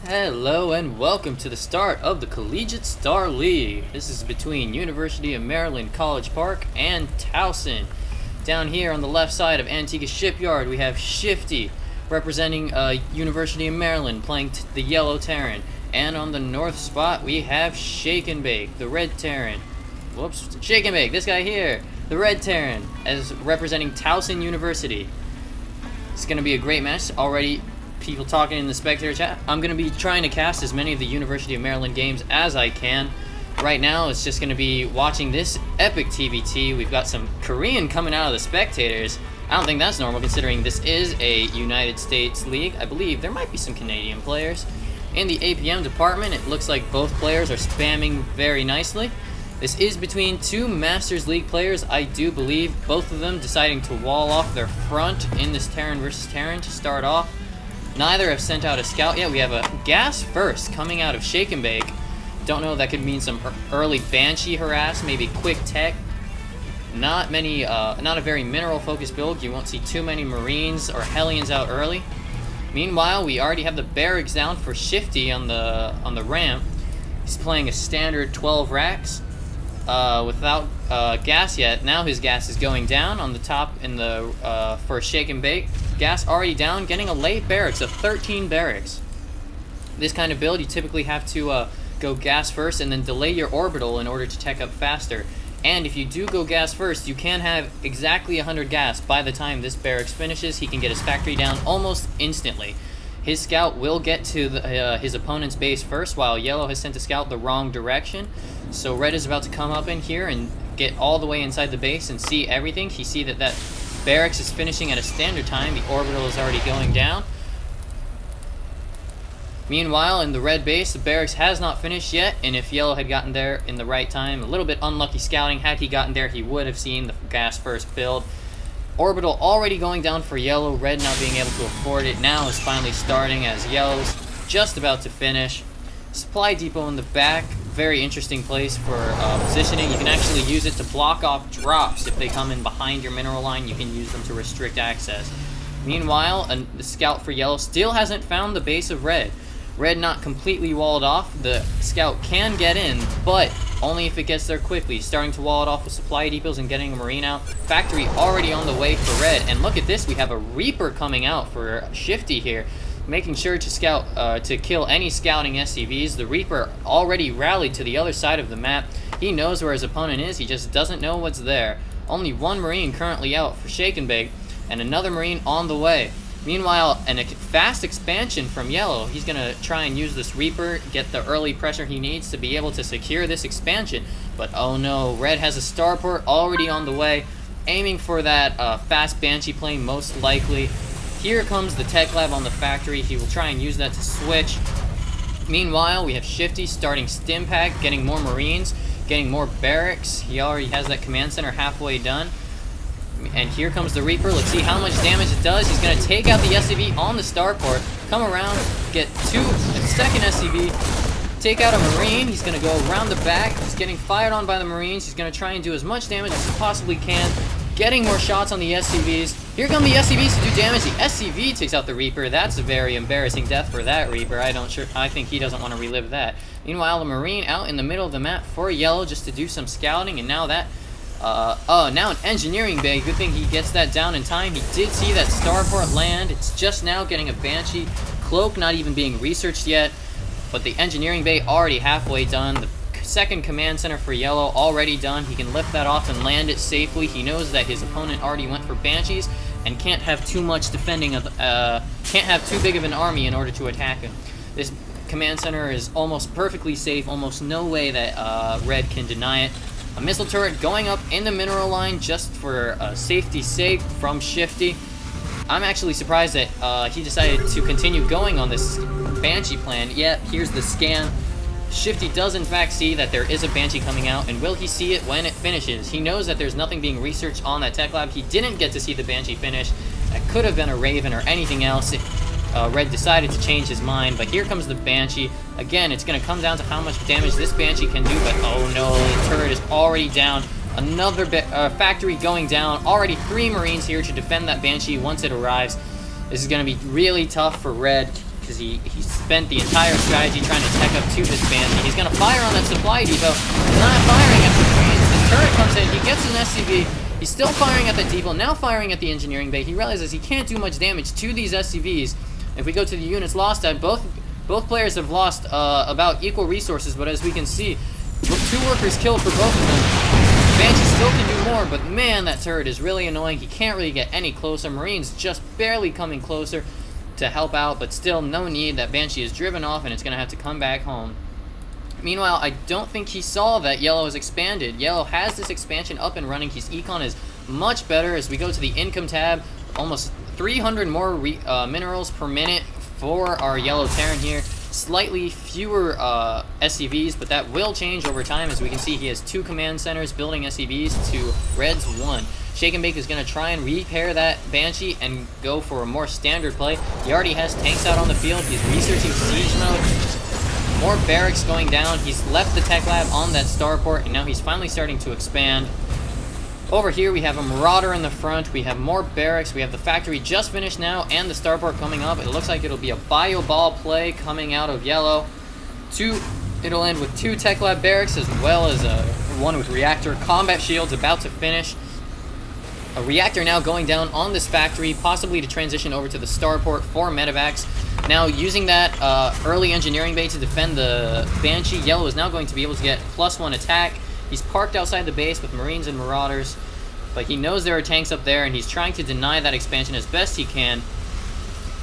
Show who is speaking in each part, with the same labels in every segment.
Speaker 1: Hello and welcome to the start of the Collegiate Star League. This is between University of Maryland College Park and Towson. Down here on the left side of Antigua Shipyard we have Shifty representing University of Maryland playing the yellow Terran. And on the north spot we have Shake and Bake, the red Terran. Whoops, Shake and Bake, this guy here, the red Terran, as representing Towson University. It's going to be a great match. Already people talking in the spectator chat. I'm going to be trying to cast as many of the University of Maryland games as I can. Right now it's just going to be watching this epic TBT. We've got some Korean coming out of the spectators. I don't think that's normal considering this is a United States league. I believe there might be some Canadian players. In the APM department, it looks like both players are spamming very nicely. This is between two Masters League players, I do believe. Both of them deciding to wall off their front in this Terran versus Terran to start off. Neither have sent out a scout yet. We have a gas first coming out of Shake and Bake. Don't know, that could mean some early Banshee harass, maybe quick tech. Not a very mineral focused build. You won't see too many Marines or Hellions out early. Meanwhile, we already have the barracks down for Shifty on the ramp. He's playing a standard 12 racks without gas yet. Now his gas is going down on the top in the for Shake and Bake. Gas already down, getting a late barracks of 13 barracks. This kind of build, you typically have to go gas first and then delay your orbital in order to tech up faster. And if you do go gas first, you can have exactly 100 gas by the time this barracks finishes. He can get his factory down almost instantly. His scout will get to his opponent's base first, while yellow has sent a scout the wrong direction. So red is about to come up in here and get all the way inside the base and see everything. He see that barracks is finishing at a standard time. The orbital is already going down. Meanwhile, in the red base, the barracks has not finished yet, and if yellow had gotten there in the right time, a little bit unlucky scouting, had he gotten there, he would have seen the gas first build. Orbital already going down for yellow, red not being able to afford it. Now is finally starting as yellow's just about to finish. Supply depot in the back, very interesting place for positioning. You can actually use it to block off drops. If they come in behind your mineral line, you can use them to restrict access. Meanwhile, the scout for yellow still hasn't found the base of red. Red not completely walled off. The scout can get in, but only if it gets there quickly. Starting to wall it off with supply depots and getting a marine out. Factory already on the way for red. And look at this, we have a Reaper coming out for Shifty here, making sure to scout to kill any scouting SCVs. The Reaper already rallied to the other side of the map. He knows where his opponent is, he just doesn't know what's there. Only one marine currently out for Shake and Bake, and another marine on the way. Meanwhile, a fast expansion from yellow. He's going to try and use this Reaper, get the early pressure he needs to be able to secure this expansion. But oh no, red has a starport already on the way, aiming for that fast Banshee plane most likely. Here comes the tech lab on the factory. He will try and use that to switch. Meanwhile, we have Shifty starting stim pack, getting more marines, getting more barracks. He already has that command center halfway done. And here comes the Reaper. Let's see how much damage it does. He's going to take out the SCV on the starport, come around, get a second SCV, take out a Marine. He's going to go around the back. He's getting fired on by the Marines. He's going to try and do as much damage as he possibly can, getting more shots on the SCVs. Here come the SCVs to do damage. The SCV takes out the Reaper. That's a very embarrassing death for that Reaper. I think he doesn't want to relive that. Meanwhile, the Marine out in the middle of the map for yellow just to do some scouting, and now that now an engineering bay. Good thing he gets that down in time. He did see that starport land. It's just now getting a Banshee. Cloak not even being researched yet, but the engineering bay already halfway done. The second command center for yellow already done. He can lift that off and land it safely. He knows that his opponent already went for Banshees and can't have too much defending of can't have too big of an army in order to attack him. This command center is almost perfectly safe. Almost no way that red can deny it. A missile turret going up in the mineral line just for safety's sake from Shifty. I'm actually surprised that he decided to continue going on this Banshee plan. Yeah, here's the scan. Shifty does in fact see that there is a Banshee coming out, and will he see it when it finishes? He knows that there's nothing being researched on that tech lab. He didn't get to see the Banshee finish. That could have been a Raven or anything else. Red decided to change his mind, but here comes the Banshee. Again, it's going to come down to how much damage this Banshee can do, but oh no, the turret is already down. Another factory going down. Already 3 Marines here to defend that Banshee once it arrives. This is going to be really tough for red. because he spent the entire strategy trying to tech up to this Banshee. He's going to fire on that supply depot. Not firing at the Marines. The turret comes in. He gets an SCV. He's still firing at the depot. Now firing at the engineering bay. He realizes he can't do much damage to these SCVs. If we go to the units lost at, both players have lost about equal resources, but as we can see, 2 workers killed for both of them. Banshee still can do more, but man, that turret is really annoying. He can't really get any closer. Marines just barely coming closer to help out, but still no need. That Banshee is driven off, and it's going to have to come back home. Meanwhile, I don't think he saw that Yellow is expanded. Yellow has this expansion up and running. His econ is much better. As we go to the income tab, almost 300 more minerals per minute for our Yellow Terran here. Slightly fewer SCVs, but that will change over time. As we can see, he has 2 command centers building SCVs to Red's 1. Shake and Bake is going to try and repair that Banshee and go for a more standard play. He already has tanks out on the field. He's researching siege mode. More barracks going down. He's left the tech lab on that starport, and now he's finally starting to expand. Over here, we have a Marauder in the front. We have more barracks. We have the factory just finished now, and the starport coming up. It looks like it'll be a bio ball play coming out of Yellow. It'll end with 2 tech lab barracks, as well as one with reactor. Combat shields about to finish. A reactor now going down on this factory, possibly to transition over to the starport for medevacs. Now, using that early engineering bay to defend the Banshee, Yellow is now going to be able to get +1 attack. He's parked outside the base with Marines and Marauders, but he knows there are tanks up there, and he's trying to deny that expansion as best he can.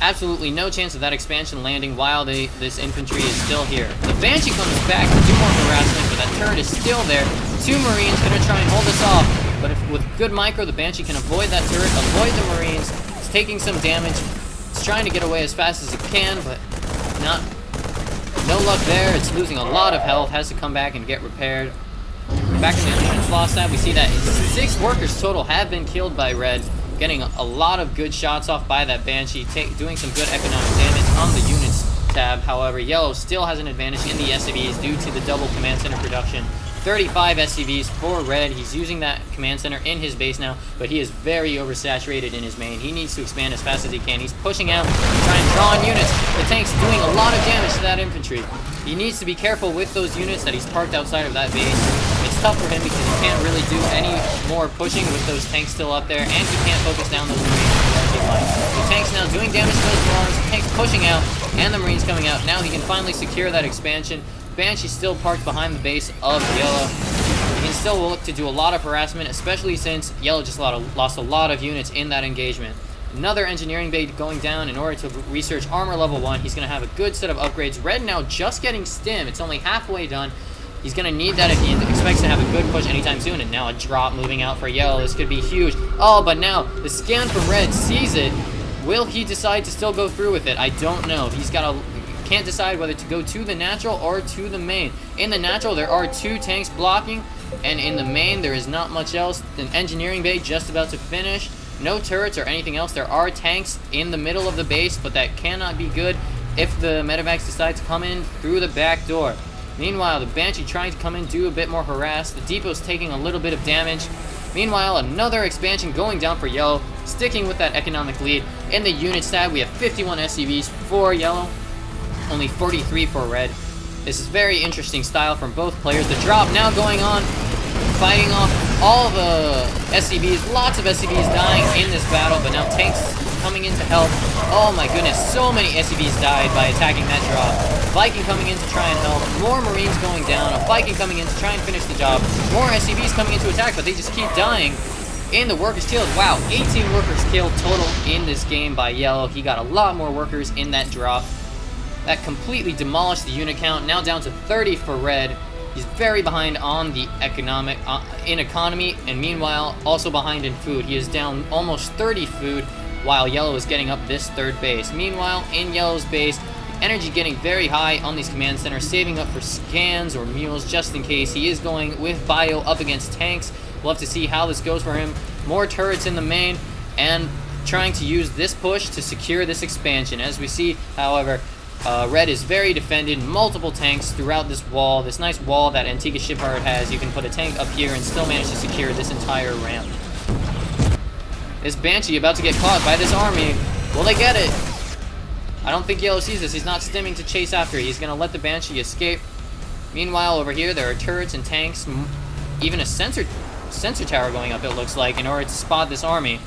Speaker 1: Absolutely no chance of that expansion landing while this infantry is still here. The Banshee comes back to do more harassment, but that turret is still there. 2 Marines going to try and hold this off, but with good micro, the Banshee can avoid that turret, avoid the Marines. It's taking some damage. It's trying to get away as fast as it can, but no luck there. It's losing a lot of health, has to come back and get repaired. Back in the units lost tab, we see that 6 workers total have been killed by Red, getting a lot of good shots off by that Banshee, doing some good economic damage on the units tab. However, Yellow still has an advantage in the SCVs due to the double command center production. 35 SCVs for Red. He's using that command center in his base now, but he is very oversaturated in his main. He needs to expand as fast as he can. He's pushing out, trying to draw on units. The tank's doing a lot of damage to that infantry. He needs to be careful with those units that he's parked outside of that base. It's tough for him because he can't really do any more pushing with those tanks still up there, and he can't focus down those Marines. The tank's now doing damage to those Marauders, the tank's pushing out, and the Marines coming out. Now he can finally secure that expansion. Banshee's still parked behind the base of Yellow. He can still look to do a lot of harassment, especially since Yellow just lost a lot of units in that engagement. Another engineering bay going down in order to research armor level 1. He's going to have a good set of upgrades. Red now just getting stim. It's only halfway done. He's going to need that if he expects to have a good push anytime soon. And now a drop moving out for Yellow. This could be huge. Oh, but now the scan from Red sees it. Will he decide to still go through with it? I don't know. Can't decide whether to go to the natural or to the main. In the natural, there are 2 tanks blocking. And in the main, there is not much else. An engineering bay just about to finish. No turrets or anything else. There are tanks in the middle of the base, but that cannot be good if the medevacs decide to come in through the back door. Meanwhile, the Banshee trying to come in, do a bit more harass. The depot's taking a little bit of damage. Meanwhile, another expansion going down for Yellow, sticking with that economic lead. In the units tab, we have 51 SCVs for Yellow, only 43 for Red. This is very interesting style from both players. The drop now going on, fighting off all the SCVs. Lots of SCVs dying in this battle, but now tanks coming in to help. Oh my goodness, so many SCVs died by attacking that drop. Viking coming in to try and help. More Marines going down. A Viking coming in to try and finish the job. More SCVs coming in to attack, but they just keep dying. And the workers killed. Wow, 18 workers killed total in this game by Yellow. He got a lot more workers in that drop. That completely demolished the unit count. Now down to 30 for Red. He's very behind on the economy, and meanwhile also behind in food. He is down almost 30 food, while Yellow is getting up this 3rd base. Meanwhile, in Yellow's base, energy getting very high on these command centers, saving up for scans or mules just in case. He is going with bio up against tanks. We'll have to see how this goes for him. More turrets in the main, and trying to use this push to secure this expansion. As we see, however, Red is very defended, multiple tanks throughout this wall, this nice wall that Antigua Shipyard has. You can put a tank up here and still manage to secure this entire ramp. This Banshee about to get caught by this army. Will they get it? I don't think Yellow sees this. He's not stimming to chase after it. He's going to let the Banshee escape. Meanwhile, over here, there are turrets and tanks, even a sensor tower going up, it looks like, in order to spot this army.